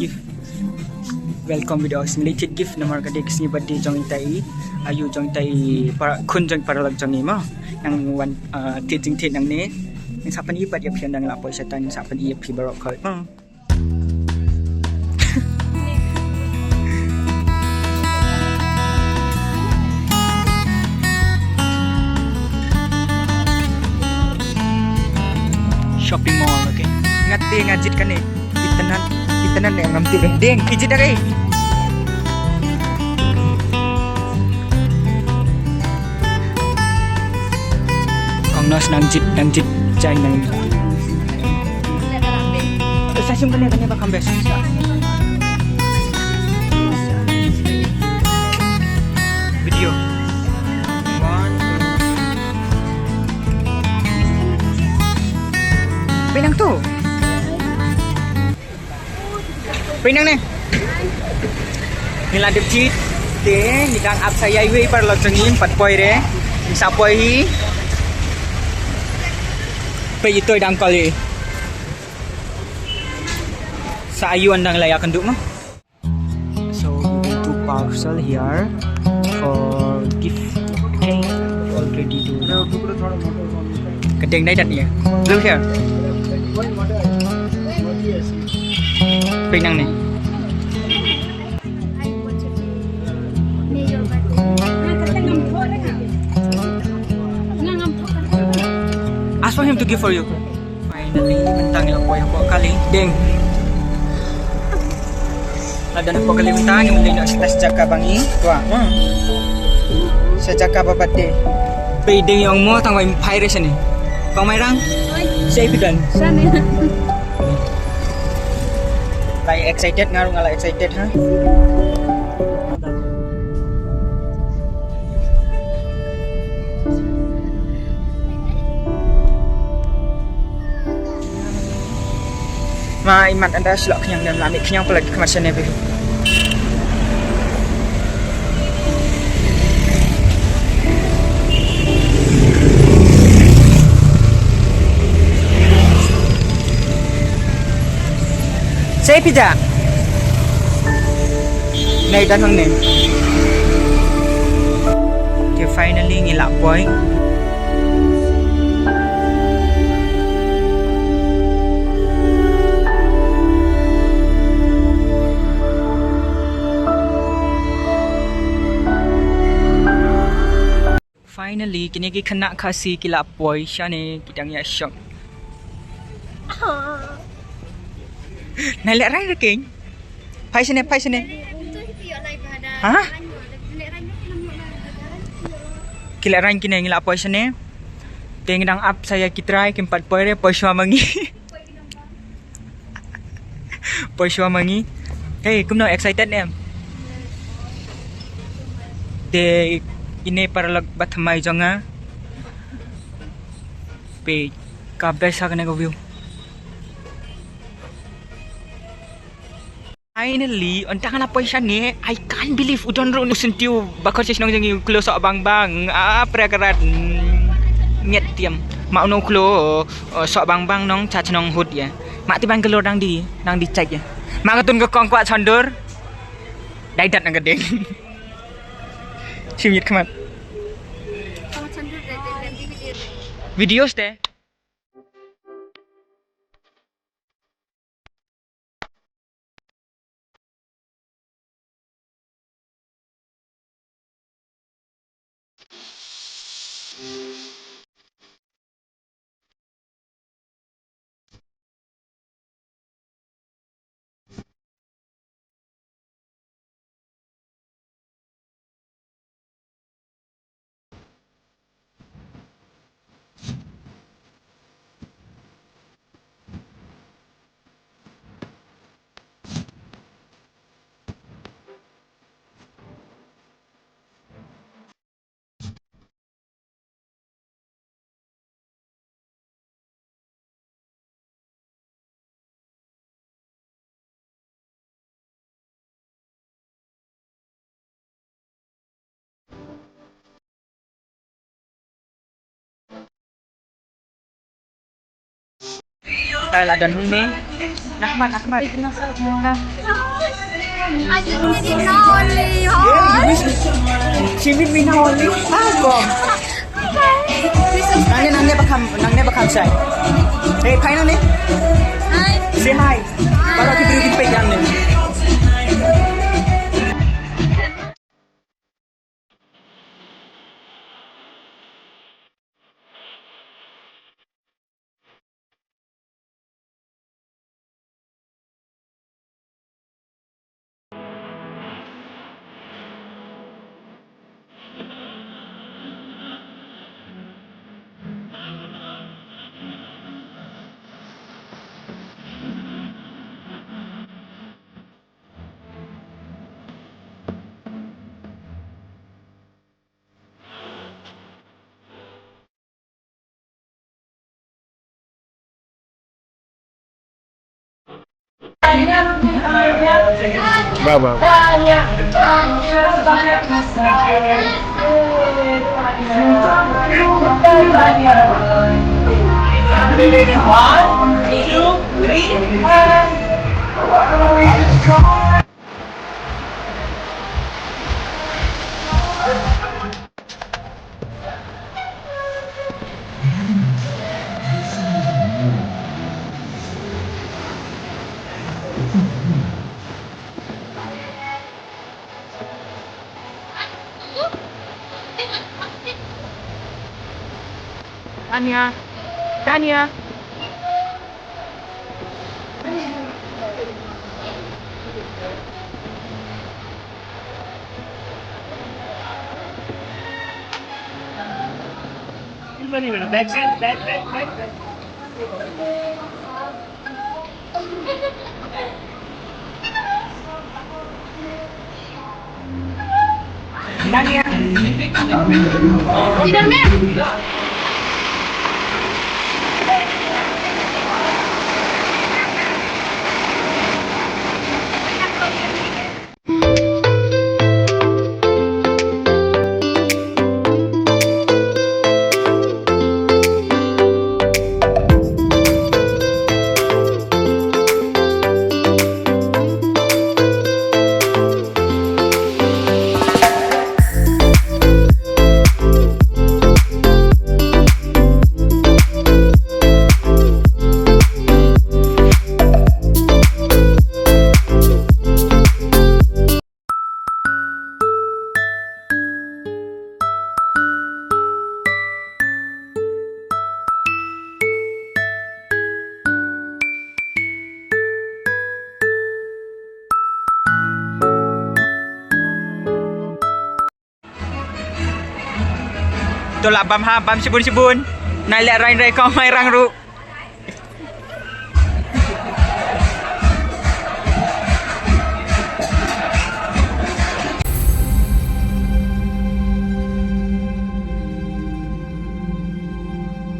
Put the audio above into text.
gift welcome video related gift nomor kade Khasi birthday jong tai ayu jong tai para khun jong para lag jong ni ma yang wan teaching tet nang ne yang sapan i pat ya phian dang la poi satan yang sapan i phi barok khoi shopping mall okay ngati ngajit kan ni itenan yang ngamti deng kijit dah kai kong nos nang jit cai nang saya simpan ni bakam bes video Pinang tu. Pinang ni. Ni lah depjit. Te, ni dang ap saya iwe par lo cengin 4 poi re. Ni sa poi hi. Pe itoi dang kali. Sa ayu andang layak kenduk mah. So, two parcel here for gift. Okay, already do. Kedeng dai dat ni. Look here. Pinang ni. Ask for him to give for you. Finally, mentang yang po kali. Deng. Ada nak po kali mentang yang mulai nak stas jaga bangi. Tua. Sejak apa birthday. Deng yang mo tang wai pirate ni. Kau mai rang? Saya bidan. Sana. Like excited ngarung ala excited ha. Ma iman anda selok kenyang dan lamik kenyang pelagi kemasan ni. Saya pizza. Nay dan hang ni. Okay, finally ngilak boy. Finally kini kita kena kasih kilap boy syane kita ngia shock. Nai lek rai king. Pai sini. Ha? Kilek rai kini ngilak boy sini. Teng dang up saya kitrai ke 4 poi re poi shwa mangi. Poi shwa mangi. Hey, kum no excited ni. De ini para lag batmai jonga. Pe ka besa kena go view. Finally, ontang apa isan ni? I can't believe udon ro nu sentiu bakor sesnong jangi klo sok bang. Prakarat nyet tiam. Mak no klo sok bang nong cha chnong hut ya. Mak ti Bangalore nang di cek ya. Mak katun ke kong kwat sondor. Dai dat nang gedeng. Simit kemat. Videos deh. Đây là đình hôm nay Ahmad. I just need only She with me now only. Bom. Nang never come shy. Hey, finally. Hi. Say hi. Baru kita beri pegang ni. Baba. One, two, three, Tanya. Tu lah bam sibun. Nai lek rain kau mai rang ru.